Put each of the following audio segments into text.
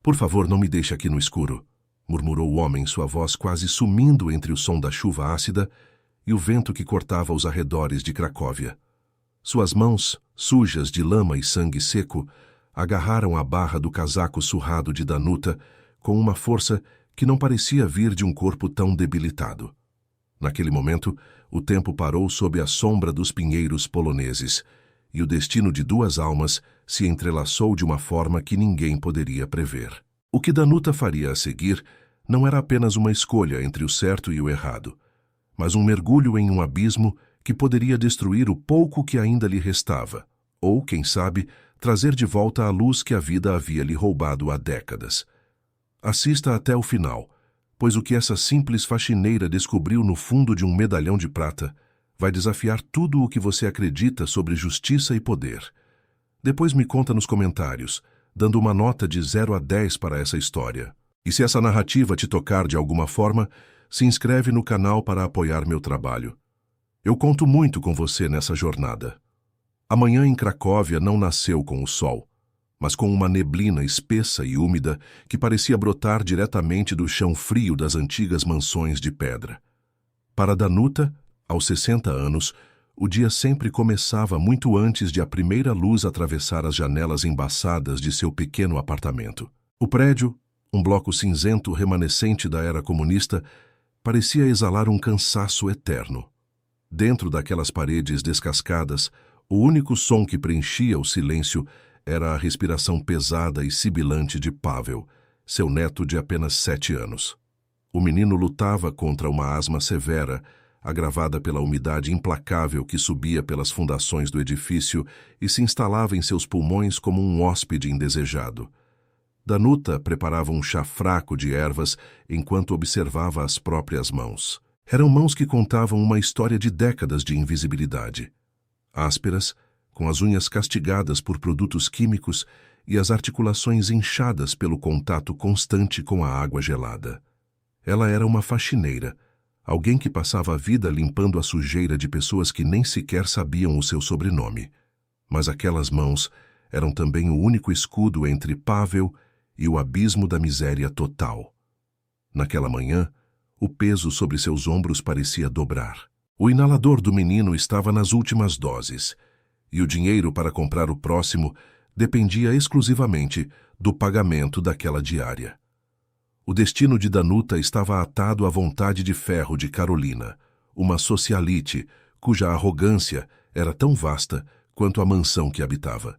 Por favor, não me deixe aqui no escuro, murmurou o homem, sua voz quase sumindo entre o som da chuva ácida e o vento que cortava os arredores de Cracóvia. Suas mãos, sujas de lama e sangue seco, agarraram a barra do casaco surrado de Danuta com uma força que não parecia vir de um corpo tão debilitado. Naquele momento, o tempo parou sob a sombra dos pinheiros poloneses, e o destino de duas almas se entrelaçou de uma forma que ninguém poderia prever. O que Danuta faria a seguir não era apenas uma escolha entre o certo e o errado, mas um mergulho em um abismo que poderia destruir o pouco que ainda lhe restava, ou, quem sabe, trazer de volta a luz que a vida havia lhe roubado há décadas. Assista até o final, pois o que essa simples faxineira descobriu no fundo de um medalhão de prata vai desafiar tudo o que você acredita sobre justiça e poder. Depois me conta nos comentários, dando uma nota de 0 a 10 para essa história. E se essa narrativa te tocar de alguma forma, se inscreve no canal para apoiar meu trabalho. Eu conto muito com você nessa jornada. A manhã em Cracóvia não nasceu com o sol, mas com uma neblina espessa e úmida que parecia brotar diretamente do chão frio das antigas mansões de pedra. Para Danuta, aos 60 anos, o dia sempre começava muito antes de a primeira luz atravessar as janelas embaçadas de seu pequeno apartamento. O prédio, um bloco cinzento remanescente da era comunista, parecia exalar um cansaço eterno. Dentro daquelas paredes descascadas, o único som que preenchia o silêncio era a respiração pesada e sibilante de Pavel, seu neto de apenas 7 anos. O menino lutava contra uma asma severa, agravada pela umidade implacável que subia pelas fundações do edifício e se instalava em seus pulmões como um hóspede indesejado. Danuta preparava um chá fraco de ervas enquanto observava as próprias mãos. Eram mãos que contavam uma história de décadas de invisibilidade. Ásperas, com as unhas castigadas por produtos químicos e as articulações inchadas pelo contato constante com a água gelada. Ela era uma faxineira, alguém que passava a vida limpando a sujeira de pessoas que nem sequer sabiam o seu sobrenome. Mas aquelas mãos eram também o único escudo entre Pavel e o abismo da miséria total. Naquela manhã, o peso sobre seus ombros parecia dobrar. O inalador do menino estava nas últimas doses, e o dinheiro para comprar o próximo dependia exclusivamente do pagamento daquela diária. O destino de Danuta estava atado à vontade de ferro de Karolina, uma socialite cuja arrogância era tão vasta quanto a mansão que habitava.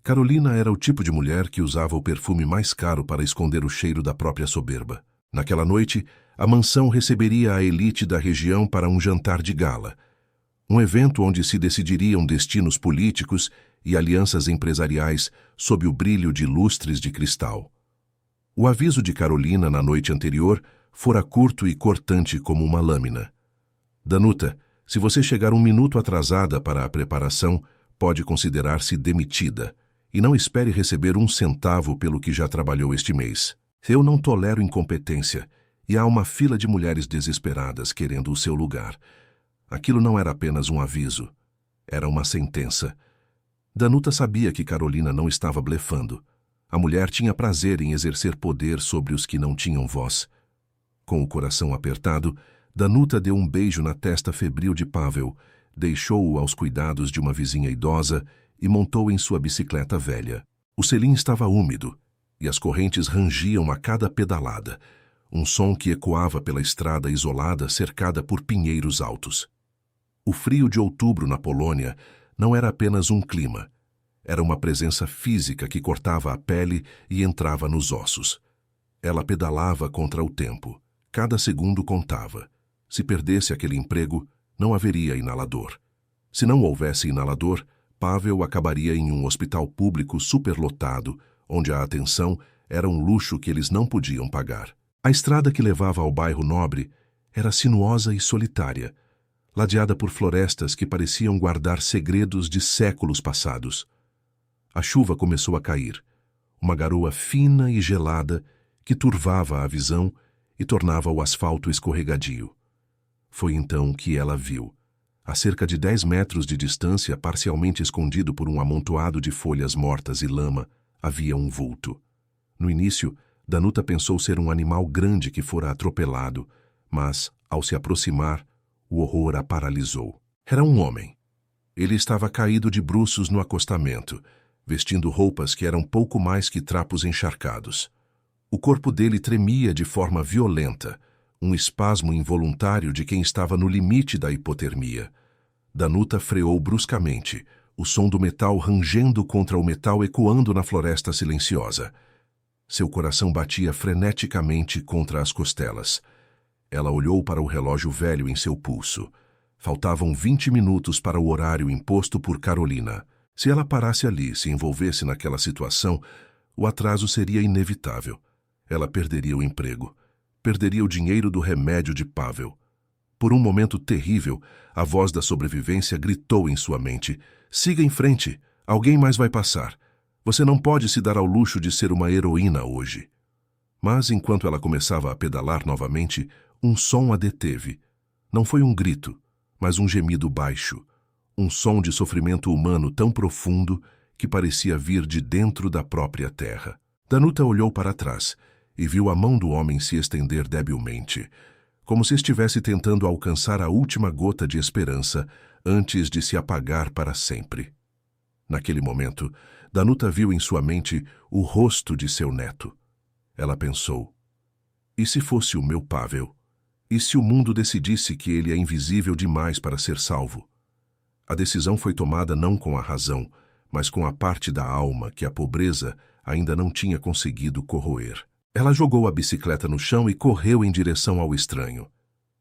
Karolina era o tipo de mulher que usava o perfume mais caro para esconder o cheiro da própria soberba. Naquela noite, a mansão receberia a elite da região para um jantar de gala, um evento onde se decidiriam destinos políticos e alianças empresariais sob o brilho de lustres de cristal. O aviso de Karolina na noite anterior fora curto e cortante como uma lâmina. Danuta, se você chegar 1 minuto atrasada para a preparação, pode considerar-se demitida, e não espere receber 1 centavo pelo que já trabalhou este mês. Eu não tolero incompetência, e há uma fila de mulheres desesperadas querendo o seu lugar. Aquilo não era apenas um aviso, era uma sentença. Danuta sabia que Karolina não estava blefando. A mulher tinha prazer em exercer poder sobre os que não tinham voz. Com o coração apertado, Danuta deu um beijo na testa febril de Pavel, deixou-o aos cuidados de uma vizinha idosa e montou em sua bicicleta velha. O selim estava úmido, e as correntes rangiam a cada pedalada, um som que ecoava pela estrada isolada cercada por pinheiros altos. O frio de outubro na Polônia não era apenas um clima, era uma presença física que cortava a pele e entrava nos ossos. Ela pedalava contra o tempo, cada segundo contava. Se perdesse aquele emprego, não haveria inalador. Se não houvesse inalador, Pavel acabaria em um hospital público superlotado, onde a atenção era um luxo que eles não podiam pagar. A estrada que levava ao bairro nobre era sinuosa e solitária, ladeada por florestas que pareciam guardar segredos de séculos passados. A chuva começou a cair, uma garoa fina e gelada que turvava a visão e tornava o asfalto escorregadio. Foi então que ela viu. A cerca de 10 metros de distância, parcialmente escondido por um amontoado de folhas mortas e lama, havia um vulto. No início, Danuta pensou ser um animal grande que fora atropelado, mas, ao se aproximar, o horror a paralisou. Era um homem. Ele estava caído de bruços no acostamento, vestindo roupas que eram pouco mais que trapos encharcados. O corpo dele tremia de forma violenta, um espasmo involuntário de quem estava no limite da hipotermia. Danuta freou bruscamente, o som do metal rangendo contra o metal ecoando na floresta silenciosa. Seu coração batia freneticamente contra as costelas. Ela olhou para o relógio velho em seu pulso. Faltavam 20 minutos para o horário imposto por Carolina. Se ela parasse ali, se envolvesse naquela situação, o atraso seria inevitável. Ela perderia o emprego. Perderia o dinheiro do remédio de Pavel. Por um momento terrível, a voz da sobrevivência gritou em sua mente: "Siga em frente, alguém mais vai passar. Você não pode se dar ao luxo de ser uma heroína hoje." Mas, enquanto ela começava a pedalar novamente, um som a deteve. Não foi um grito, mas um gemido baixo. Um som de sofrimento humano tão profundo que parecia vir de dentro da própria terra. Danuta olhou para trás e viu a mão do homem se estender debilmente, como se estivesse tentando alcançar a última gota de esperança antes de se apagar para sempre. Naquele momento, Danuta viu em sua mente o rosto de seu neto. Ela pensou: e se fosse o meu Pavel? E se o mundo decidisse que ele é invisível demais para ser salvo? A decisão foi tomada não com a razão, mas com a parte da alma que a pobreza ainda não tinha conseguido corroer. Ela jogou a bicicleta no chão e correu em direção ao estranho.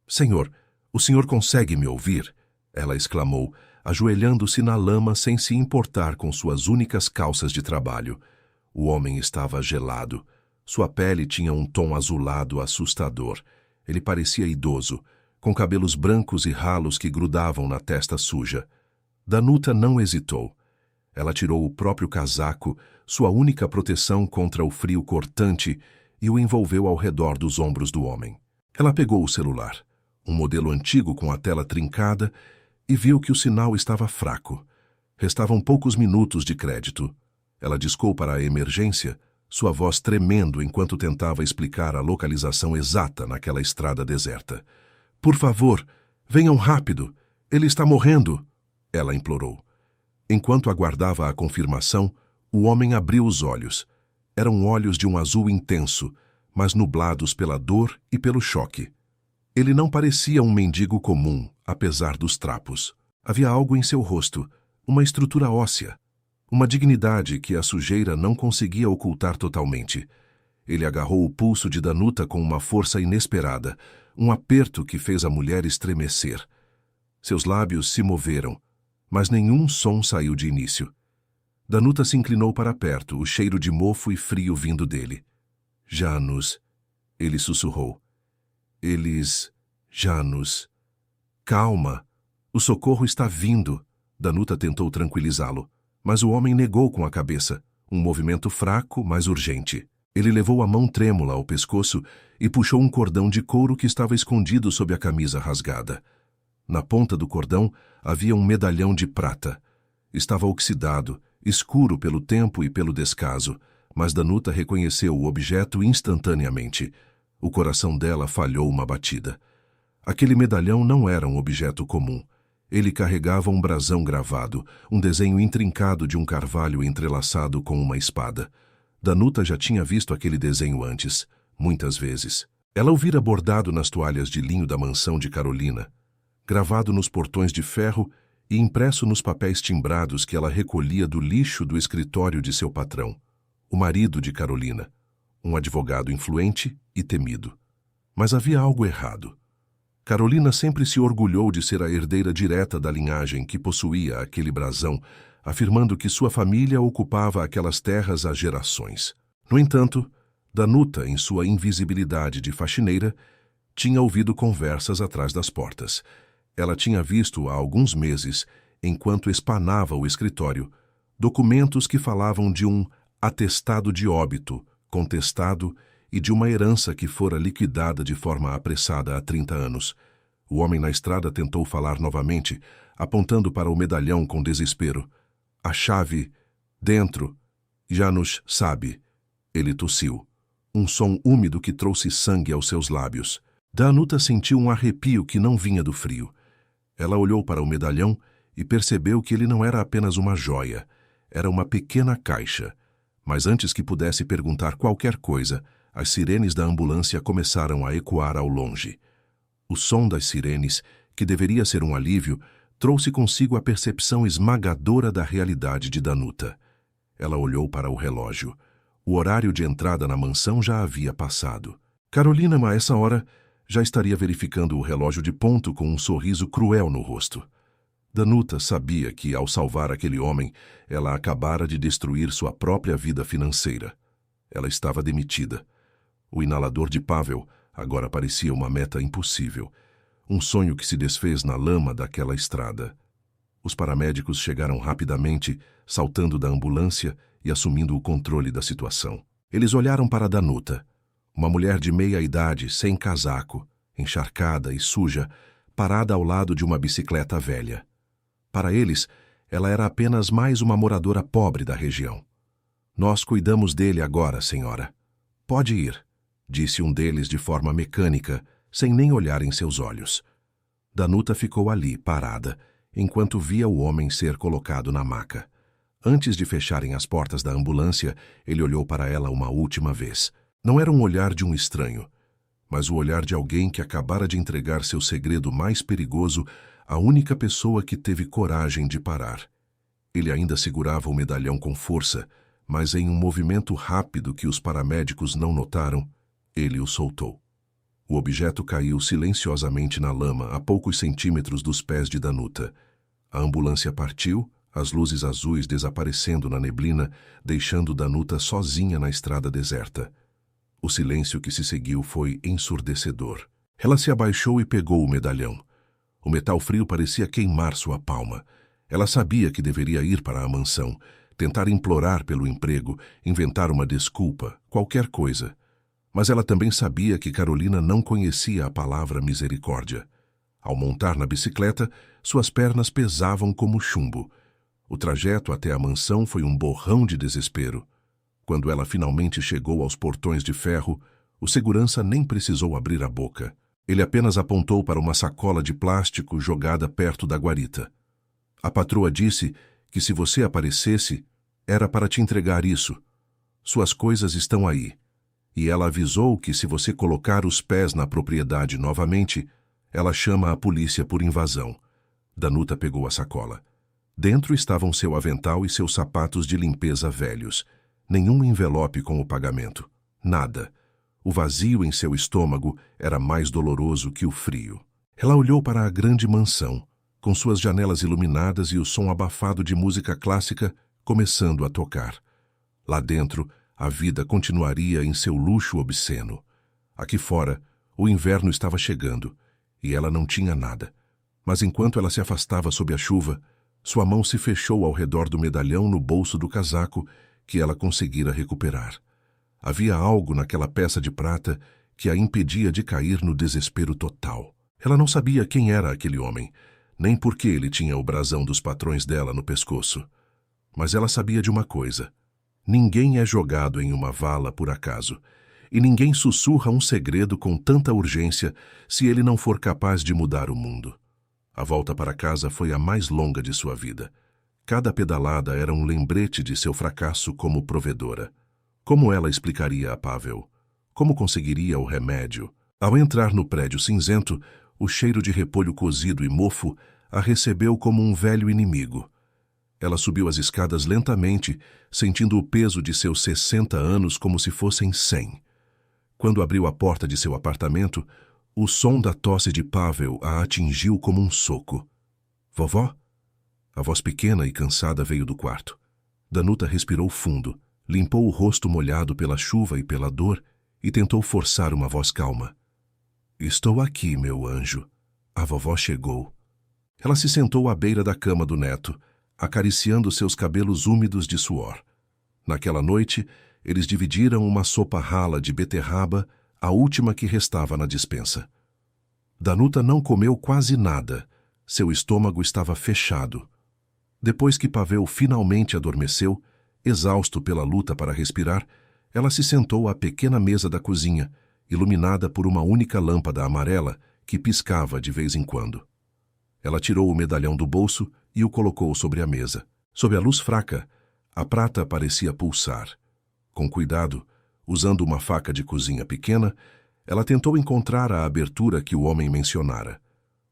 "Senhor, o senhor consegue me ouvir?" ela exclamou, ajoelhando-se na lama sem se importar com suas únicas calças de trabalho. O homem estava gelado. Sua pele tinha um tom azulado assustador. Ele parecia idoso, com cabelos brancos e ralos que grudavam na testa suja. Danuta não hesitou. Ela tirou o próprio casaco, sua única proteção contra o frio cortante, e o envolveu ao redor dos ombros do homem. Ela pegou o celular, um modelo antigo com a tela trincada, e viu que o sinal estava fraco. Restavam poucos minutos de crédito. Ela discou para a emergência, sua voz tremendo enquanto tentava explicar a localização exata naquela estrada deserta. "Por favor, venham rápido! Ele está morrendo!" ela implorou. Enquanto aguardava a confirmação, o homem abriu os olhos. Eram olhos de um azul intenso, mas nublados pela dor e pelo choque. Ele não parecia um mendigo comum, apesar dos trapos. Havia algo em seu rosto, uma estrutura óssea, uma dignidade que a sujeira não conseguia ocultar totalmente. Ele agarrou o pulso de Danuta com uma força inesperada, um aperto que fez a mulher estremecer. Seus lábios se moveram, mas nenhum som saiu de início. Danuta se inclinou para perto, o cheiro de mofo e frio vindo dele. "Janus", ele sussurrou. Janus." "Calma, o socorro está vindo." Danuta tentou tranquilizá-lo, mas o homem negou com a cabeça, um movimento fraco, mas urgente. Ele levou a mão trêmula ao pescoço e puxou um cordão de couro que estava escondido sob a camisa rasgada. Na ponta do cordão havia um medalhão de prata. Estava oxidado, escuro pelo tempo e pelo descaso, mas Danuta reconheceu o objeto instantaneamente. O coração dela falhou uma batida. Aquele medalhão não era um objeto comum. Ele carregava um brasão gravado, um desenho intrincado de um carvalho entrelaçado com uma espada. Danuta já tinha visto aquele desenho antes, muitas vezes. Ela o vira bordado nas toalhas de linho da mansão de Carolina, gravado nos portões de ferro e impresso nos papéis timbrados que ela recolhia do lixo do escritório de seu patrão, o marido de Carolina, um advogado influente e temido. Mas havia algo errado. Carolina sempre se orgulhou de ser a herdeira direta da linhagem que possuía aquele brasão, afirmando que sua família ocupava aquelas terras há gerações. No entanto, Danuta, em sua invisibilidade de faxineira, tinha ouvido conversas atrás das portas. Ela tinha visto há alguns meses, enquanto espanava o escritório, documentos que falavam de um atestado de óbito contestado e de uma herança que fora liquidada de forma apressada há 30 anos. O homem na estrada tentou falar novamente, apontando para o medalhão com desespero. "A chave, dentro. Janus sabe. Ele tossiu. Um som úmido que trouxe sangue aos seus lábios. Danuta sentiu um arrepio que não vinha do frio. Ela olhou para o medalhão e percebeu que ele não era apenas uma joia. Era uma pequena caixa. Mas antes que pudesse perguntar qualquer coisa, as sirenes da ambulância começaram a ecoar ao longe. O som das sirenes, que deveria ser um alívio, trouxe consigo a percepção esmagadora da realidade de Danuta. Ela olhou para o relógio. O horário de entrada na mansão já havia passado. Carolina, a essa hora, já estaria verificando o relógio de ponto com um sorriso cruel no rosto. Danuta sabia que, ao salvar aquele homem, ela acabara de destruir sua própria vida financeira. Ela estava demitida. O inalador de Pavel agora parecia uma meta impossível. Um sonho que se desfez na lama daquela estrada. Os paramédicos chegaram rapidamente, saltando da ambulância e assumindo o controle da situação. Eles olharam para Danuta, uma mulher de meia idade, sem casaco, encharcada e suja, parada ao lado de uma bicicleta velha. Para eles, ela era apenas mais uma moradora pobre da região. "Nós cuidamos dele agora, senhora. Pode ir", disse um deles de forma mecânica, sem nem olhar em seus olhos. Danuta ficou ali, parada, enquanto via o homem ser colocado na maca. Antes de fecharem as portas da ambulância, ele olhou para ela uma última vez. Não era um olhar de um estranho, mas o olhar de alguém que acabara de entregar seu segredo mais perigoso à única pessoa que teve coragem de parar. Ele ainda segurava o medalhão com força, mas em um movimento rápido que os paramédicos não notaram, ele o soltou. O objeto caiu silenciosamente na lama a poucos centímetros dos pés de Danuta. A ambulância partiu, as luzes azuis desaparecendo na neblina, deixando Danuta sozinha na estrada deserta. O silêncio que se seguiu foi ensurdecedor. Ela se abaixou e pegou o medalhão. O metal frio parecia queimar sua palma. Ela sabia que deveria ir para a mansão, tentar implorar pelo emprego, inventar uma desculpa, qualquer coisa. Mas ela também sabia que Carolina não conhecia a palavra misericórdia. Ao montar na bicicleta, suas pernas pesavam como chumbo. O trajeto até a mansão foi um borrão de desespero. Quando ela finalmente chegou aos portões de ferro, o segurança nem precisou abrir a boca. Ele apenas apontou para uma sacola de plástico jogada perto da guarita. A patroa disse que se você aparecesse, era para te entregar isso. Suas coisas estão aí. E ela avisou que se você colocar os pés na propriedade novamente, ela chama a polícia por invasão. Danuta pegou a sacola. Dentro estavam seu avental e seus sapatos de limpeza velhos. Nenhum envelope com o pagamento. Nada. O vazio em seu estômago era mais doloroso que o frio. Ela olhou para a grande mansão, com suas janelas iluminadas e o som abafado de música clássica começando a tocar. Lá dentro, a vida continuaria em seu luxo obsceno. Aqui fora, o inverno estava chegando, e ela não tinha nada. Mas enquanto ela se afastava sob a chuva, sua mão se fechou ao redor do medalhão no bolso do casaco que ela conseguira recuperar. Havia algo naquela peça de prata que a impedia de cair no desespero total. Ela não sabia quem era aquele homem, nem por que ele tinha o brasão dos patrões dela no pescoço. Mas ela sabia de uma coisa. Ninguém é jogado em uma vala por acaso, e ninguém sussurra um segredo com tanta urgência se ele não for capaz de mudar o mundo. A volta para casa foi a mais longa de sua vida. Cada pedalada era um lembrete de seu fracasso como provedora. Como ela explicaria a Pavel? Como conseguiria o remédio? Ao entrar no prédio cinzento, o cheiro de repolho cozido e mofo a recebeu como um velho inimigo. Ela subiu as escadas lentamente, sentindo o peso de seus 60 anos como se fossem 100. Quando abriu a porta de seu apartamento, o som da tosse de Pavel a atingiu como um soco. "Vovó?" A voz pequena e cansada veio do quarto. Danuta respirou fundo, limpou o rosto molhado pela chuva e pela dor e tentou forçar uma voz calma. "Estou aqui, meu anjo. A vovó chegou." Ela se sentou à beira da cama do neto, acariciando seus cabelos úmidos de suor. Naquela noite, eles dividiram uma sopa rala de beterraba, a última que restava na despensa. Danuta não comeu quase nada. Seu estômago estava fechado. Depois que Pavel finalmente adormeceu, exausto pela luta para respirar, Ela se sentou à pequena mesa da cozinha, iluminada por uma única lâmpada amarela que piscava de vez em quando. Ela tirou o medalhão do bolso e o colocou sobre a mesa. Sob a luz fraca, a prata parecia pulsar. Com cuidado, usando uma faca de cozinha pequena, ela tentou encontrar a abertura que o homem mencionara.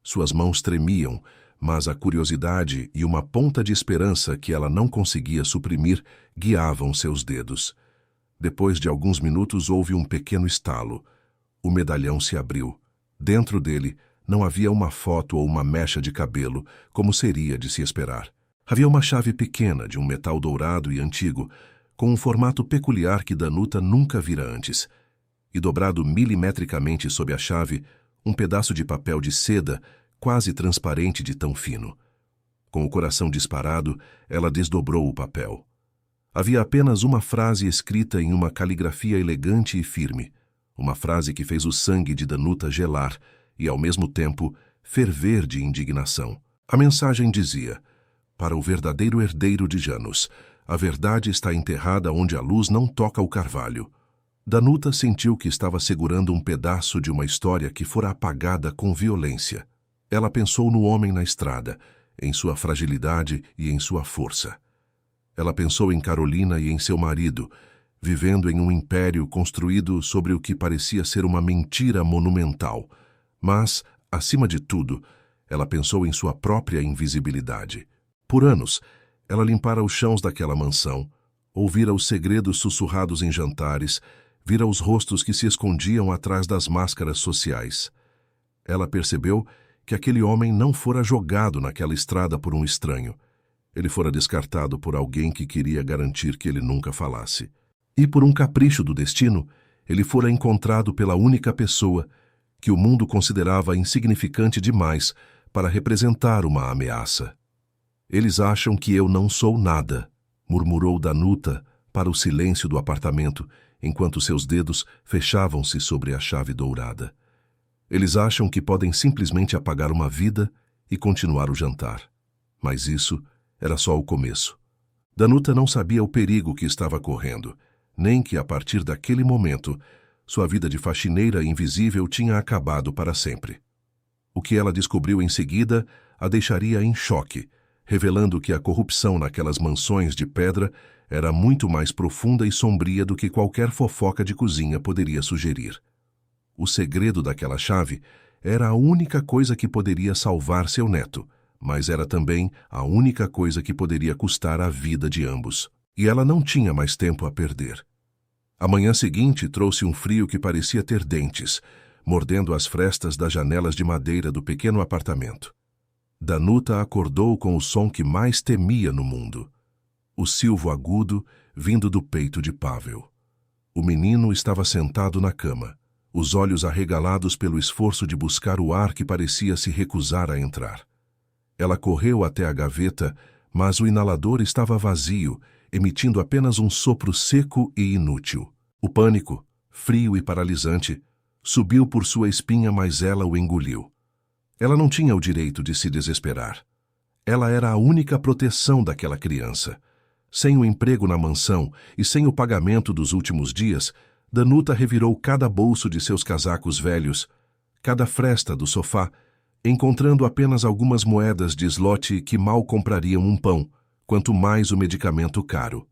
Suas mãos tremiam, mas a curiosidade e uma ponta de esperança que ela não conseguia suprimir guiavam seus dedos. Depois de alguns minutos houve um pequeno estalo. O medalhão se abriu. Dentro dele não havia uma foto ou uma mecha de cabelo, como seria de se esperar. Havia uma chave pequena de um metal dourado e antigo, com um formato peculiar que Danuta nunca vira antes. E dobrado milimetricamente sob a chave, um pedaço de papel de seda, quase transparente de tão fino. Com o coração disparado, ela desdobrou o papel. Havia apenas uma frase escrita em uma caligrafia elegante e firme, uma frase que fez o sangue de Danuta gelar e, ao mesmo tempo, ferver de indignação. A mensagem dizia: para o verdadeiro herdeiro de Janus, a verdade está enterrada onde a luz não toca o carvalho. Danuta sentiu que estava segurando um pedaço de uma história que fora apagada com violência. Ela pensou no homem na estrada, em sua fragilidade e em sua força. Ela pensou em Carolina e em seu marido, vivendo em um império construído sobre o que parecia ser uma mentira monumental. Mas, acima de tudo, ela pensou em sua própria invisibilidade. Por anos, ela limpara os chãos daquela mansão, ouvira os segredos sussurrados em jantares, vira os rostos que se escondiam atrás das máscaras sociais. Ela percebeu que aquele homem não fora jogado naquela estrada por um estranho. Ele fora descartado por alguém que queria garantir que ele nunca falasse. E por um capricho do destino, ele fora encontrado pela única pessoa que o mundo considerava insignificante demais para representar uma ameaça. Eles acham que eu não sou nada, murmurou Danuta para o silêncio do apartamento, enquanto seus dedos fechavam-se sobre a chave dourada. Eles acham que podem simplesmente apagar uma vida e continuar o jantar. Mas isso era só o começo. Danuta não sabia o perigo que estava correndo, nem que, a partir daquele momento, sua vida de faxineira invisível tinha acabado para sempre. O que ela descobriu em seguida a deixaria em choque, revelando que a corrupção naquelas mansões de pedra era muito mais profunda e sombria do que qualquer fofoca de cozinha poderia sugerir. O segredo daquela chave era a única coisa que poderia salvar seu neto, mas era também a única coisa que poderia custar a vida de ambos. E ela não tinha mais tempo a perder. A manhã seguinte trouxe um frio que parecia ter dentes, mordendo as frestas das janelas de madeira do pequeno apartamento. Danuta acordou com o som que mais temia no mundo. O silvo agudo vindo do peito de Pavel. O menino estava sentado na cama, os olhos arregalados pelo esforço de buscar o ar que parecia se recusar a entrar. Ela correu até a gaveta, mas o inalador estava vazio, emitindo apenas um sopro seco e inútil. O pânico, frio e paralisante, subiu por sua espinha, mas ela o engoliu. Ela não tinha o direito de se desesperar. Ela era a única proteção daquela criança. Sem o emprego na mansão e sem o pagamento dos últimos dias, Danuta revirou cada bolso de seus casacos velhos, cada fresta do sofá, encontrando apenas algumas moedas de zloty que mal comprariam um pão, quanto mais o medicamento caro.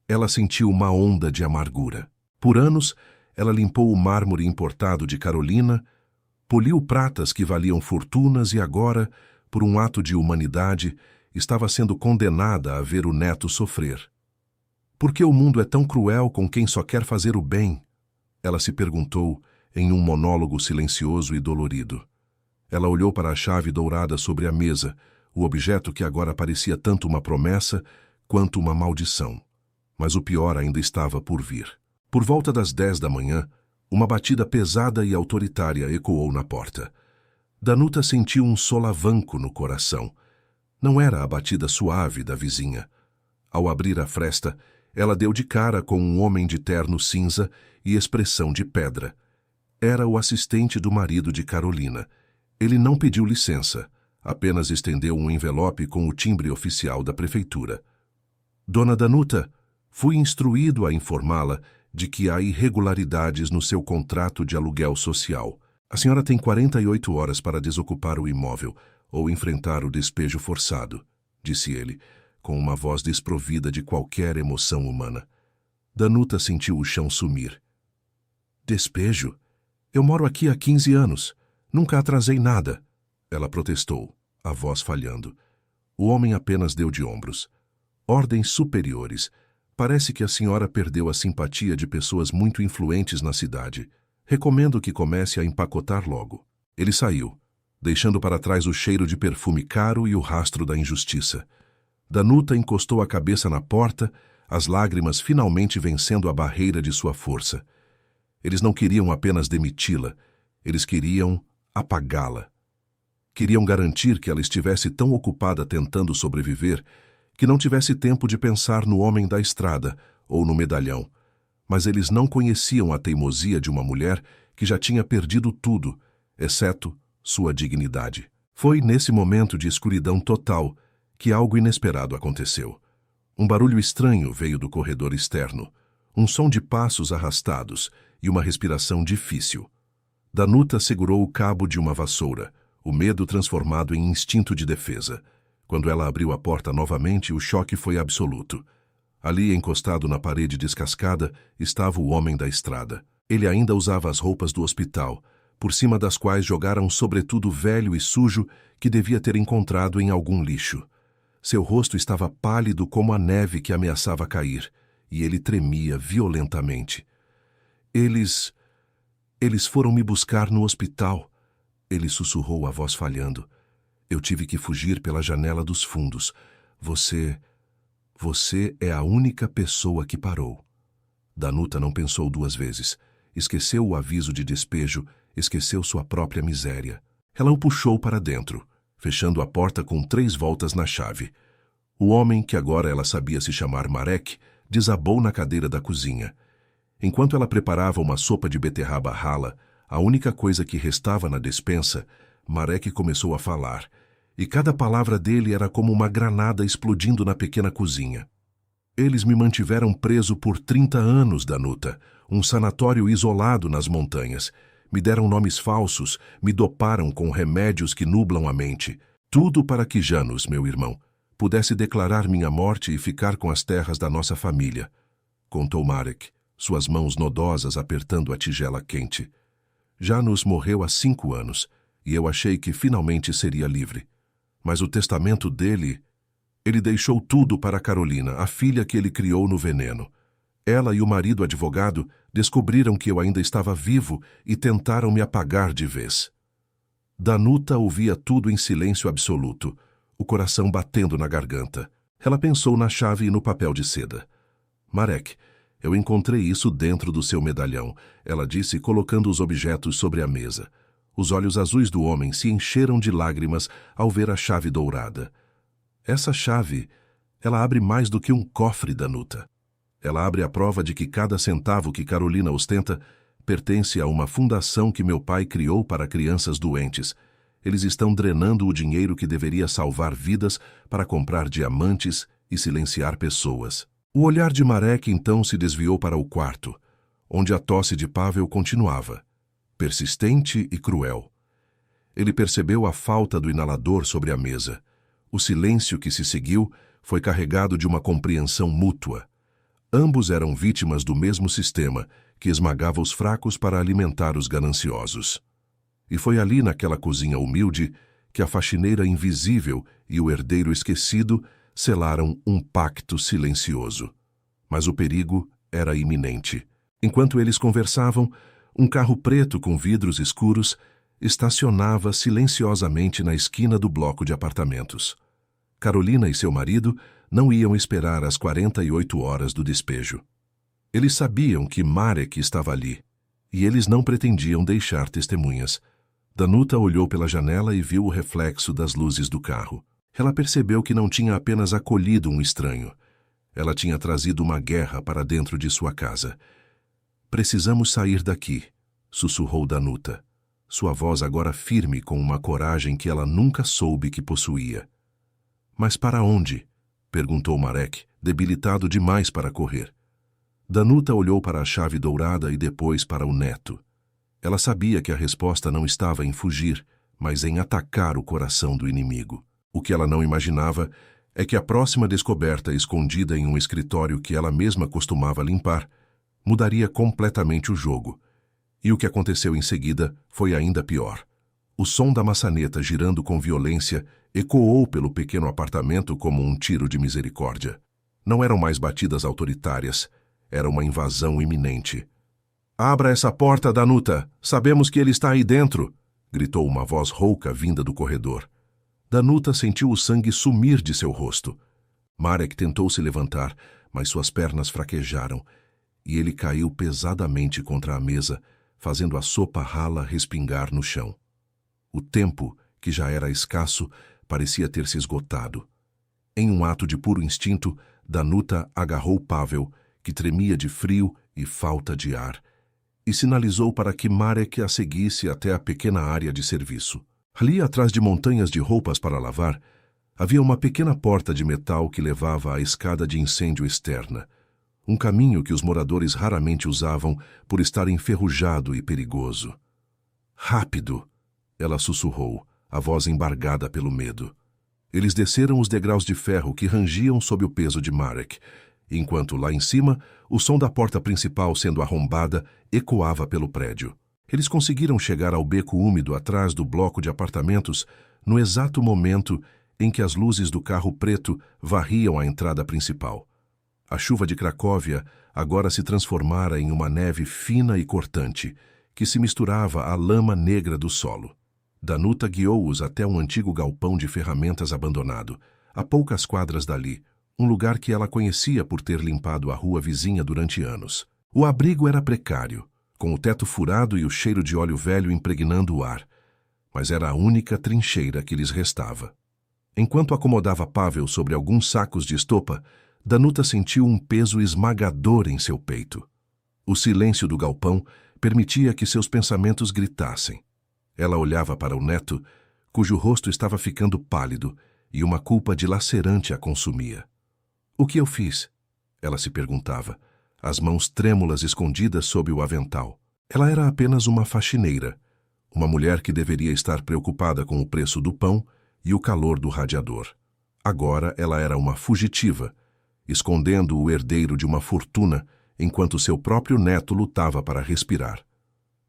Ela sentiu uma onda de amargura. Por anos, ela limpou o mármore importado de Carolina, poliu pratas que valiam fortunas e agora, por um ato de humanidade, estava sendo condenada a ver o neto sofrer. Por que o mundo é tão cruel com quem só quer fazer o bem? Ela se perguntou em um monólogo silencioso e dolorido. Ela olhou para a chave dourada sobre a mesa, o objeto que agora parecia tanto uma promessa quanto uma maldição. Mas o pior ainda estava por vir. Por volta das 10 da manhã, uma batida pesada e autoritária ecoou na porta. Danuta sentiu um solavanco no coração. Não era a batida suave da vizinha. Ao abrir a fresta, ela deu de cara com um homem de terno cinza e expressão de pedra. Era o assistente do marido de Carolina. Ele não pediu licença, apenas estendeu um envelope com o timbre oficial da prefeitura. Dona Danuta, fui instruído a informá-la de que há irregularidades no seu contrato de aluguel social. A senhora tem 48 horas para desocupar o imóvel ou enfrentar o despejo forçado, disse ele, com uma voz desprovida de qualquer emoção humana. Danuta sentiu o chão sumir. Despejo? Eu moro aqui há 15 anos. Nunca atrasei nada. Ela protestou, a voz falhando. O homem apenas deu de ombros. Ordens superiores. Parece que a senhora perdeu a simpatia de pessoas muito influentes na cidade. Recomendo que comece a empacotar logo. Ele saiu, deixando para trás o cheiro de perfume caro e o rastro da injustiça. Danuta encostou a cabeça na porta, as lágrimas finalmente vencendo a barreira de sua força. Eles não queriam apenas demiti-la, eles queriam apagá-la. Queriam garantir que ela estivesse tão ocupada tentando sobreviver que não tivesse tempo de pensar no homem da estrada ou no medalhão. Mas eles não conheciam a teimosia de uma mulher que já tinha perdido tudo, exceto sua dignidade. Foi nesse momento de escuridão total que algo inesperado aconteceu. Um barulho estranho veio do corredor externo, um som de passos arrastados e uma respiração difícil. Danuta segurou o cabo de uma vassoura, o medo transformado em instinto de defesa. Quando ela abriu a porta novamente, o choque foi absoluto. Ali, encostado na parede descascada, estava o homem da estrada. Ele ainda usava as roupas do hospital, por cima das quais jogara um sobretudo velho e sujo que devia ter encontrado em algum lixo. Seu rosto estava pálido como a neve que ameaçava cair, e ele tremia violentamente. Eles foram me buscar no hospital, ele sussurrou, a voz falhando. Eu tive que fugir pela janela dos fundos. Você é a única pessoa que parou. Danuta não pensou duas vezes. Esqueceu o aviso de despejo, esqueceu sua própria miséria. Ela o puxou para dentro, fechando a porta com 3 voltas na chave. O homem, que agora ela sabia se chamar Marek, desabou na cadeira da cozinha. Enquanto ela preparava uma sopa de beterraba rala, a única coisa que restava na despensa, Marek começou a falar, e cada palavra dele era como uma granada explodindo na pequena cozinha. Eles me mantiveram preso por 30 anos, Danuta, um sanatório isolado nas montanhas. Me deram nomes falsos, me doparam com remédios que nublam a mente. Tudo para que Janus, meu irmão, pudesse declarar minha morte e ficar com as terras da nossa família, contou Marek, suas mãos nodosas apertando a tigela quente. Janus morreu há 5 anos, e eu achei que finalmente seria livre. Mas o testamento dele... Ele deixou tudo para Carolina, a filha que ele criou no veneno. Ela e o marido advogado descobriram que eu ainda estava vivo e tentaram me apagar de vez. Danuta ouvia tudo em silêncio absoluto, o coração batendo na garganta. Ela pensou na chave e no papel de seda. Marek, eu encontrei isso dentro do seu medalhão, ela disse, colocando os objetos sobre a mesa. Os olhos azuis do homem se encheram de lágrimas ao ver a chave dourada. Essa chave, ela abre mais do que um cofre, Danuta. Ela abre a prova de que cada centavo que Carolina ostenta pertence a uma fundação que meu pai criou para crianças doentes. Eles estão drenando o dinheiro que deveria salvar vidas para comprar diamantes e silenciar pessoas. O olhar de Marek então se desviou para o quarto, onde a tosse de Pavel continuava, persistente e cruel. Ele percebeu a falta do inalador sobre a mesa. O silêncio que se seguiu foi carregado de uma compreensão mútua. Ambos eram vítimas do mesmo sistema que esmagava os fracos para alimentar os gananciosos. E foi ali, naquela cozinha humilde, que a faxineira invisível e o herdeiro esquecido selaram um pacto silencioso. Mas o perigo era iminente. Enquanto eles conversavam, um carro preto com vidros escuros estacionava silenciosamente na esquina do bloco de apartamentos. Carolina e seu marido não iam esperar as 48 horas do despejo. Eles sabiam que Marek estava ali, e eles não pretendiam deixar testemunhas. Danuta olhou pela janela e viu o reflexo das luzes do carro. Ela percebeu que não tinha apenas acolhido um estranho. Ela tinha trazido uma guerra para dentro de sua casa. Precisamos sair daqui, sussurrou Danuta, sua voz agora firme com uma coragem que ela nunca soube que possuía. Mas para onde? Perguntou Marek, debilitado demais para correr. Danuta olhou para a chave dourada e depois para o neto. Ela sabia que a resposta não estava em fugir, mas em atacar o coração do inimigo. O que ela não imaginava é que a próxima descoberta escondida em um escritório que ela mesma costumava limpar mudaria completamente o jogo. E o que aconteceu em seguida foi ainda pior. O som da maçaneta girando com violência ecoou pelo pequeno apartamento como um tiro de misericórdia. Não eram mais batidas autoritárias, era uma invasão iminente. "Abra essa porta, Danuta! Sabemos que ele está aí dentro!" gritou uma voz rouca vinda do corredor. Danuta sentiu o sangue sumir de seu rosto. Marek tentou se levantar, mas suas pernas fraquejaram, e ele caiu pesadamente contra a mesa, fazendo a sopa rala respingar no chão. O tempo, que já era escasso, parecia ter se esgotado. Em um ato de puro instinto, Danuta agarrou Pavel, que tremia de frio e falta de ar, e sinalizou para que Marek a seguisse até a pequena área de serviço. Ali, atrás de montanhas de roupas para lavar, havia uma pequena porta de metal que levava à escada de incêndio externa, um caminho que os moradores raramente usavam por estar enferrujado e perigoso. "Rápido!" ela sussurrou, a voz embargada pelo medo. Eles desceram os degraus de ferro que rangiam sob o peso de Marek, enquanto lá em cima, o som da porta principal sendo arrombada ecoava pelo prédio. Eles conseguiram chegar ao beco úmido atrás do bloco de apartamentos no exato momento em que as luzes do carro preto varriam a entrada principal. A chuva de Cracóvia agora se transformara em uma neve fina e cortante, que se misturava à lama negra do solo. Danuta guiou-os até um antigo galpão de ferramentas abandonado, a poucas quadras dali, um lugar que ela conhecia por ter limpado a rua vizinha durante anos. O abrigo era precário, com o teto furado e o cheiro de óleo velho impregnando o ar, mas era a única trincheira que lhes restava. Enquanto acomodava Pavel sobre alguns sacos de estopa, Danuta sentiu um peso esmagador em seu peito. O silêncio do galpão permitia que seus pensamentos gritassem. Ela olhava para o neto, cujo rosto estava ficando pálido, e uma culpa dilacerante a consumia. "O que eu fiz?" ela se perguntava, as mãos trêmulas escondidas sob o avental. Ela era apenas uma faxineira, uma mulher que deveria estar preocupada com o preço do pão e o calor do radiador. Agora ela era uma fugitiva, escondendo o herdeiro de uma fortuna enquanto seu próprio neto lutava para respirar.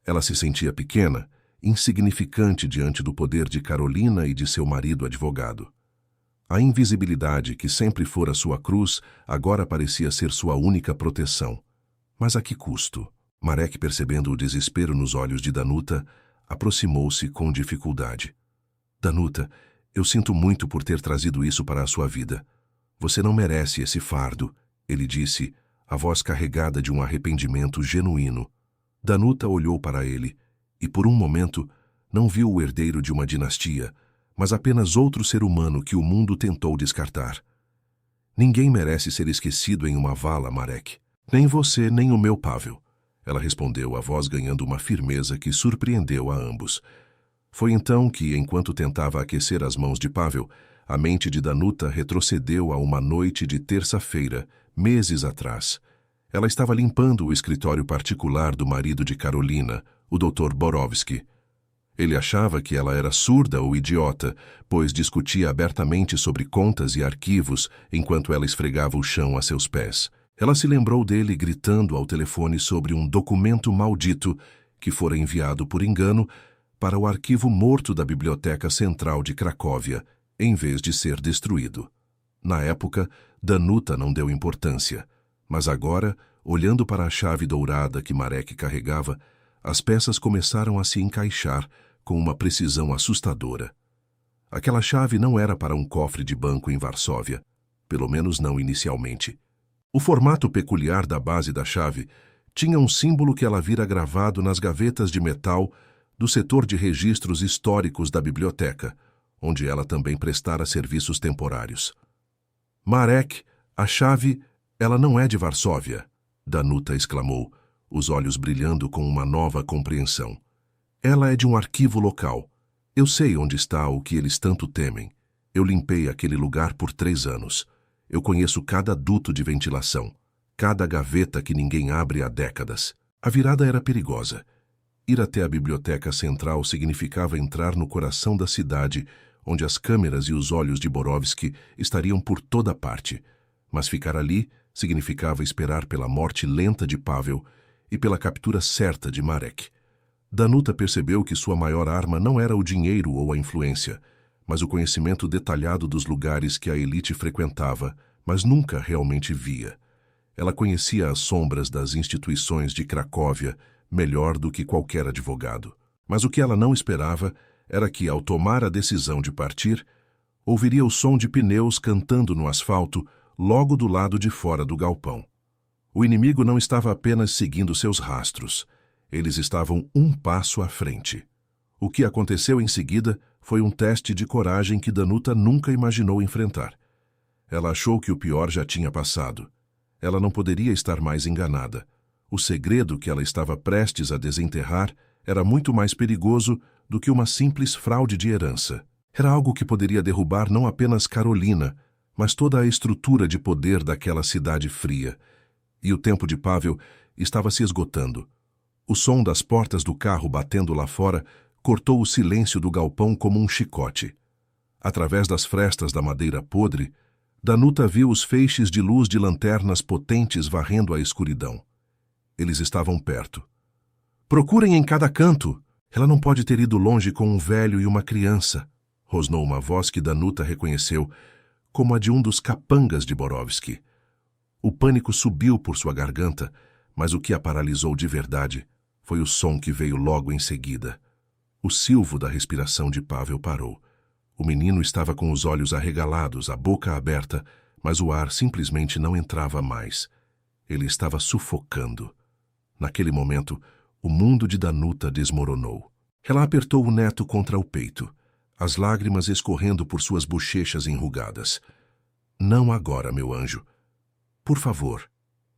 Ela se sentia pequena, insignificante diante do poder de Carolina e de seu marido advogado. A invisibilidade que sempre fora sua cruz agora parecia ser sua única proteção. Mas a que custo? Marek, percebendo o desespero nos olhos de Danuta, aproximou-se com dificuldade. "Danuta, eu sinto muito por ter trazido isso para a sua vida. Você não merece esse fardo", ele disse, a voz carregada de um arrependimento genuíno. Danuta olhou para ele e, por um momento, não viu o herdeiro de uma dinastia, mas apenas outro ser humano que o mundo tentou descartar. "Ninguém merece ser esquecido em uma vala, Marek. Nem você, nem o meu Pavel", ela respondeu, a voz ganhando uma firmeza que surpreendeu a ambos. Foi então que, enquanto tentava aquecer as mãos de Pavel, a mente de Danuta retrocedeu a uma noite de terça-feira, meses atrás. Ela estava limpando o escritório particular do marido de Carolina, o Dr. Borovski. Ele achava que ela era surda ou idiota, pois discutia abertamente sobre contas e arquivos enquanto ela esfregava o chão a seus pés. Ela se lembrou dele gritando ao telefone sobre um documento maldito que fora enviado por engano para o arquivo morto da Biblioteca Central de Cracóvia, em vez de ser destruído. Na época, Danuta não deu importância, mas agora, olhando para a chave dourada que Marek carregava, as peças começaram a se encaixar com uma precisão assustadora. Aquela chave não era para um cofre de banco em Varsóvia, pelo menos não inicialmente. O formato peculiar da base da chave tinha um símbolo que ela vira gravado nas gavetas de metal do setor de registros históricos da biblioteca, onde ela também prestara serviços temporários. "Marek, a chave, ela não é de Varsóvia", Danuta exclamou, os olhos brilhando com uma nova compreensão. "Ela é de um arquivo local. Eu sei onde está o que eles tanto temem. Eu limpei aquele lugar por 3 anos. Eu conheço cada duto de ventilação. cada gaveta que ninguém abre há décadas. A virada era perigosa. Ir até a biblioteca central significava entrar no coração da cidade, onde as câmeras e os olhos de Borovski estariam por toda parte. Mas ficar ali significava esperar pela morte lenta de Pavel e pela captura certa de Marek. Danuta percebeu que sua maior arma não era o dinheiro ou a influência, mas o conhecimento detalhado dos lugares que a elite frequentava, mas nunca realmente via. Ela conhecia as sombras das instituições de Cracóvia melhor do que qualquer advogado. Mas o que ela não esperava era que, ao tomar a decisão de partir, ouviria o som de pneus cantando no asfalto logo do lado de fora do galpão. O inimigo não estava apenas seguindo seus rastros. Eles estavam um passo à frente. O que aconteceu em seguida foi um teste de coragem que Danuta nunca imaginou enfrentar. Ela achou que o pior já tinha passado. Ela não poderia estar mais enganada. O segredo que ela estava prestes a desenterrar era muito mais perigoso do que uma simples fraude de herança. Era algo que poderia derrubar não apenas Carolina, mas toda a estrutura de poder daquela cidade fria. E o tempo de Pavel estava se esgotando. O som das portas do carro batendo lá fora cortou o silêncio do galpão como um chicote. Através das frestas da madeira podre, Danuta viu os feixes de luz de lanternas potentes varrendo a escuridão. Eles estavam perto. "Procurem em cada canto! Ela não pode ter ido longe com um velho e uma criança", rosnou uma voz que Danuta reconheceu como a de um dos capangas de Borovski. O pânico subiu por sua garganta, mas o que a paralisou de verdade foi o som que veio logo em seguida. O silvo da respiração de Pavel parou. O menino estava com os olhos arregalados, a boca aberta, mas o ar simplesmente não entrava mais. Ele estava sufocando. Naquele momento, o mundo de Danuta desmoronou. Ela apertou o neto contra o peito, as lágrimas escorrendo por suas bochechas enrugadas. "Não agora, meu anjo. Por favor,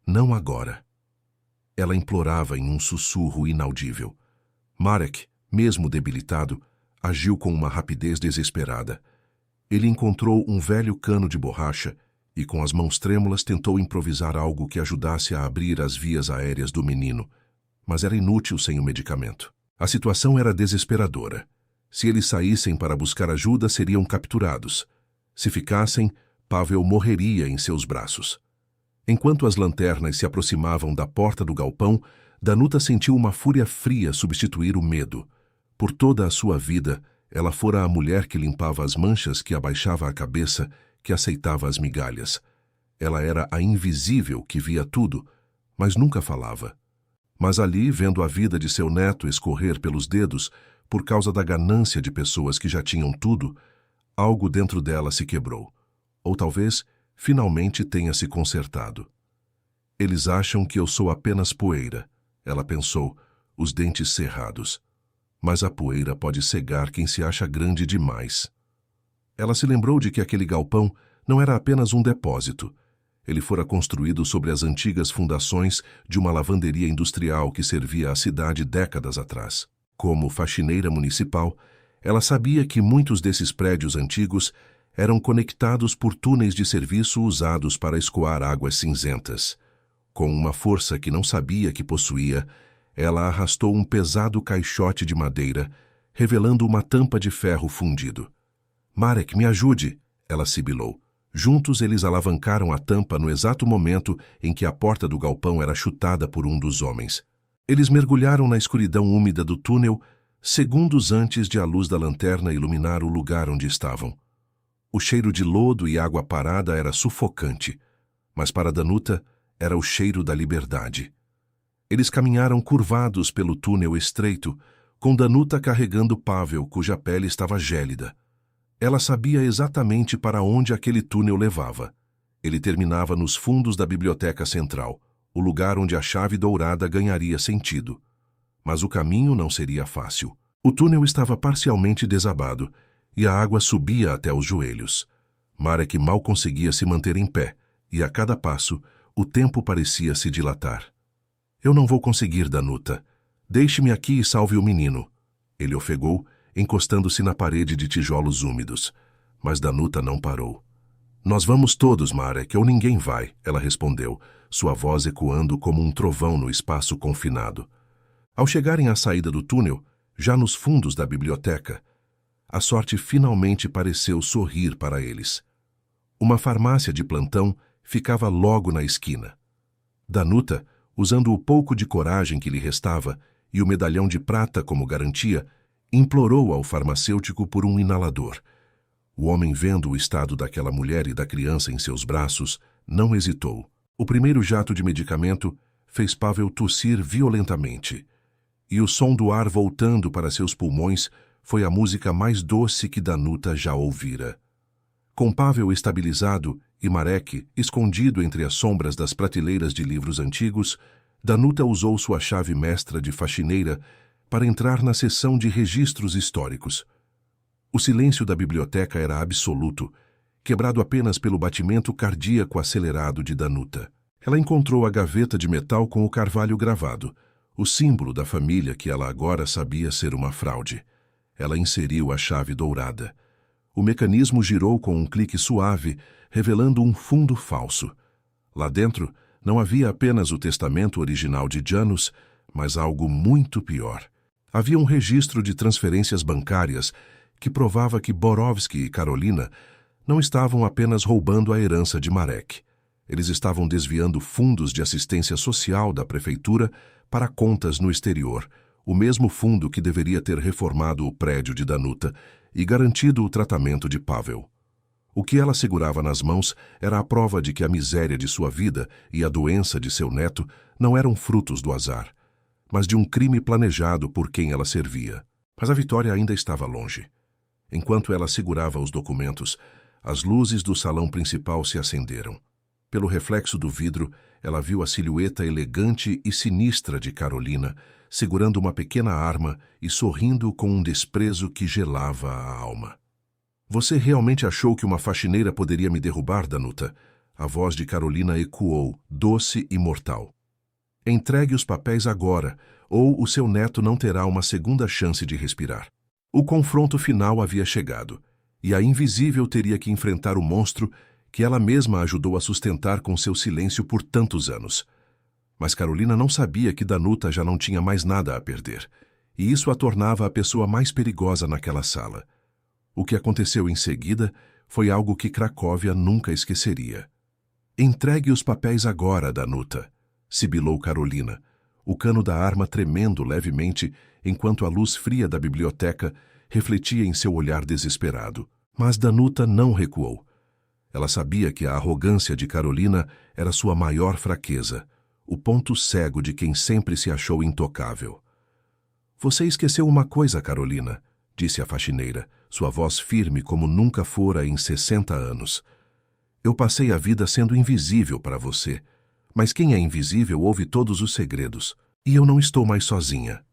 não agora." Ela implorava em um sussurro inaudível. Marek, mesmo debilitado, agiu com uma rapidez desesperada. Ele encontrou um velho cano de borracha e, com as mãos trêmulas, tentou improvisar algo que ajudasse a abrir as vias aéreas do menino, mas era inútil sem o medicamento. A situação era desesperadora. Se eles saíssem para buscar ajuda, seriam capturados. Se ficassem, Pavel morreria em seus braços. Enquanto as lanternas se aproximavam da porta do galpão, Danuta sentiu uma fúria fria substituir o medo. Por toda a sua vida, ela fora a mulher que limpava as manchas, que abaixava a cabeça, que aceitava as migalhas. Ela era a invisível que via tudo, mas nunca falava. Mas ali, vendo a vida de seu neto escorrer pelos dedos, por causa da ganância de pessoas que já tinham tudo, algo dentro dela se quebrou. Ou talvez, finalmente tenha se consertado. "Eles acham que eu sou apenas poeira", ela pensou, os dentes cerrados. Mas a poeira pode cegar quem se acha grande demais. Ela se lembrou de que aquele galpão não era apenas um depósito. Ele fora construído sobre as antigas fundações de uma lavanderia industrial que servia à cidade décadas atrás. Como faxineira municipal, ela sabia que muitos desses prédios antigos eram conectados por túneis de serviço usados para escoar águas cinzentas. Com uma força que não sabia que possuía, ela arrastou um pesado caixote de madeira, revelando uma tampa de ferro fundido. "Marek, me ajude!" ela sibilou. Juntos eles alavancaram a tampa no exato momento em que a porta do galpão era chutada por um dos homens. Eles mergulharam na escuridão úmida do túnel, segundos antes de a luz da lanterna iluminar o lugar onde estavam. O cheiro de lodo e água parada era sufocante, mas para Danuta era o cheiro da liberdade. Eles caminharam curvados pelo túnel estreito, com Danuta carregando Pavel, cuja pele estava gélida. Ela sabia exatamente para onde aquele túnel levava. Ele terminava nos fundos da biblioteca central, o lugar onde a chave dourada ganharia sentido. Mas o caminho não seria fácil. O túnel estava parcialmente desabado, e a água subia até os joelhos. Marek mal conseguia se manter em pé, e a cada passo, o tempo parecia se dilatar. "Eu não vou conseguir, Danuta. Deixe-me aqui e salve o menino." Ele ofegou, encostando-se na parede de tijolos úmidos. Mas Danuta não parou. Nós vamos todos, Marek, ou ninguém vai, ela respondeu, sua voz ecoando como um trovão no espaço confinado. Ao chegarem à saída do túnel, já nos fundos da biblioteca, a sorte finalmente pareceu sorrir para eles. Uma farmácia de plantão ficava logo na esquina. Danuta, usando o pouco de coragem que lhe restava e o medalhão de prata como garantia, implorou ao farmacêutico por um inalador. O homem, vendo o estado daquela mulher e da criança em seus braços, não hesitou. O primeiro jato de medicamento fez Pavel tossir violentamente, e o som do ar voltando para seus pulmões foi a música mais doce que Danuta já ouvira. Com Pavel estabilizado e Marek escondido entre as sombras das prateleiras de livros antigos, Danuta usou sua chave mestra de faxineira para entrar na seção de registros históricos. O silêncio da biblioteca era absoluto, quebrado apenas pelo batimento cardíaco acelerado de Danuta. Ela encontrou a gaveta de metal com o carvalho gravado, o símbolo da família que ela agora sabia ser uma fraude. Ela inseriu a chave dourada. O mecanismo girou com um clique suave, revelando um fundo falso. Lá dentro, não havia apenas o testamento original de Janus, mas algo muito pior. Havia um registro de transferências bancárias que provava que Borovski e Karolina não estavam apenas roubando a herança de Marek. Eles estavam desviando fundos de assistência social da prefeitura para contas no exterior, o mesmo fundo que deveria ter reformado o prédio de Danuta e garantido o tratamento de Pavel. O que ela segurava nas mãos era a prova de que a miséria de sua vida e a doença de seu neto não eram frutos do azar, mas de um crime planejado por quem ela servia. Mas a vitória ainda estava longe. Enquanto ela segurava os documentos, as luzes do salão principal se acenderam. Pelo reflexo do vidro, ela viu a silhueta elegante e sinistra de Karolina, segurando uma pequena arma e sorrindo com um desprezo que gelava a alma. Você realmente achou que uma faxineira poderia me derrubar, Danuta? A voz de Karolina ecoou, doce e mortal. Entregue os papéis agora, ou o seu neto não terá uma segunda chance de respirar. O confronto final havia chegado, e a Invisível teria que enfrentar o monstro que ela mesma ajudou a sustentar com seu silêncio por tantos anos. Mas Karolina não sabia que Danuta já não tinha mais nada a perder, e isso a tornava a pessoa mais perigosa naquela sala. O que aconteceu em seguida foi algo que Cracóvia nunca esqueceria. Entregue os papéis agora, Danuta, sibilou Karolina, o cano da arma tremendo levemente enquanto a luz fria da biblioteca refletia em seu olhar desesperado. Mas Danuta não recuou. Ela sabia que a arrogância de Karolina era sua maior fraqueza, o ponto cego de quem sempre se achou intocável. Você esqueceu uma coisa, Karolina, disse a faxineira, sua voz firme como nunca fora em 60 anos. Eu passei a vida sendo invisível para você, mas quem é invisível ouve todos os segredos, e eu não estou mais sozinha.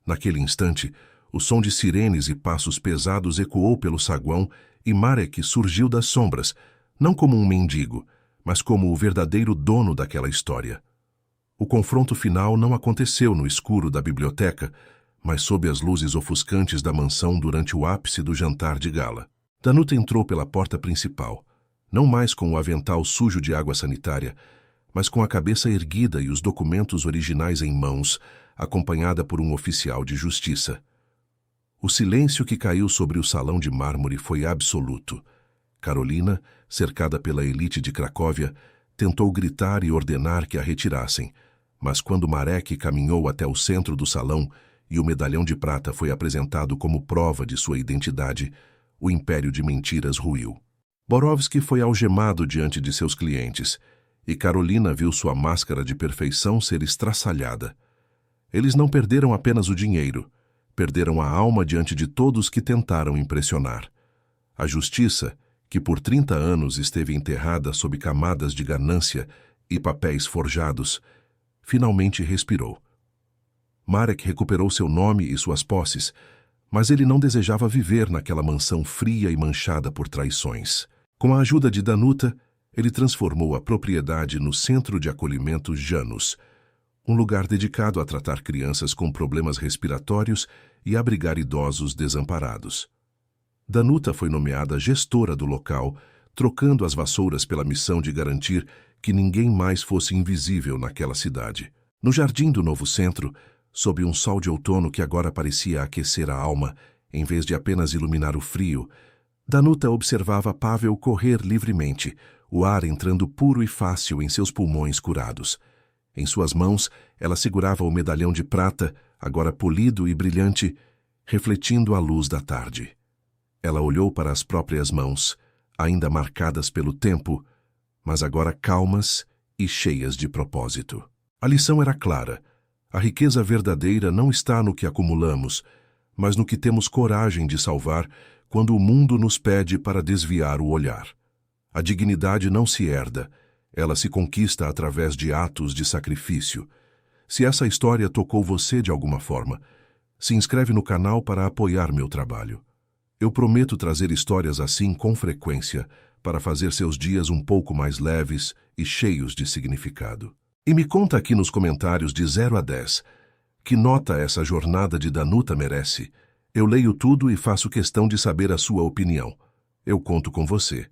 Naquele instante, o som de sirenes e passos pesados ecoou pelo saguão e Marek surgiu das sombras, não como um mendigo, mas como o verdadeiro dono daquela história. O confronto final não aconteceu no escuro da biblioteca, mas sob as luzes ofuscantes da mansão durante o ápice do jantar de gala. Danuta entrou pela porta principal, não mais com o avental sujo de água sanitária, mas com a cabeça erguida e os documentos originais em mãos, acompanhada por um oficial de justiça. O silêncio que caiu sobre o salão de mármore foi absoluto. Karolina, cercada pela elite de Cracóvia, tentou gritar e ordenar que a retirassem, mas quando Marek caminhou até o centro do salão e o medalhão de prata foi apresentado como prova de sua identidade, o império de mentiras ruiu. Borovski foi algemado diante de seus clientes, e Karolina viu sua máscara de perfeição ser estraçalhada. Eles não perderam apenas o dinheiro, perderam a alma diante de todos que tentaram impressionar. A justiça, que por 30 anos esteve enterrada sob camadas de ganância e papéis forjados, finalmente respirou. Marek recuperou seu nome e suas posses, mas ele não desejava viver naquela mansão fria e manchada por traições. Com a ajuda de Danuta, ele transformou a propriedade no Centro de Acolhimento Janus, um lugar dedicado a tratar crianças com problemas respiratórios e abrigar idosos desamparados. Danuta foi nomeada gestora do local, trocando as vassouras pela missão de garantir que ninguém mais fosse invisível naquela cidade. No jardim do novo centro, sob um sol de outono que agora parecia aquecer a alma, em vez de apenas iluminar o frio, Danuta observava Pavel correr livremente, o ar entrando puro e fácil em seus pulmões curados. Em suas mãos, ela segurava o medalhão de prata, agora polido e brilhante, refletindo a luz da tarde. Ela olhou para as próprias mãos, ainda marcadas pelo tempo, mas agora calmas e cheias de propósito. A lição era clara. A riqueza verdadeira não está no que acumulamos, mas no que temos coragem de salvar quando o mundo nos pede para desviar o olhar. A dignidade não se herda, ela se conquista através de atos de sacrifício. Se essa história tocou você de alguma forma, se inscreve no canal para apoiar meu trabalho. Eu prometo trazer histórias assim com frequência para fazer seus dias um pouco mais leves e cheios de significado. E me conta aqui nos comentários de 0 a 10, que nota essa jornada de Danuta merece? Eu leio tudo e faço questão de saber a sua opinião. Eu conto com você.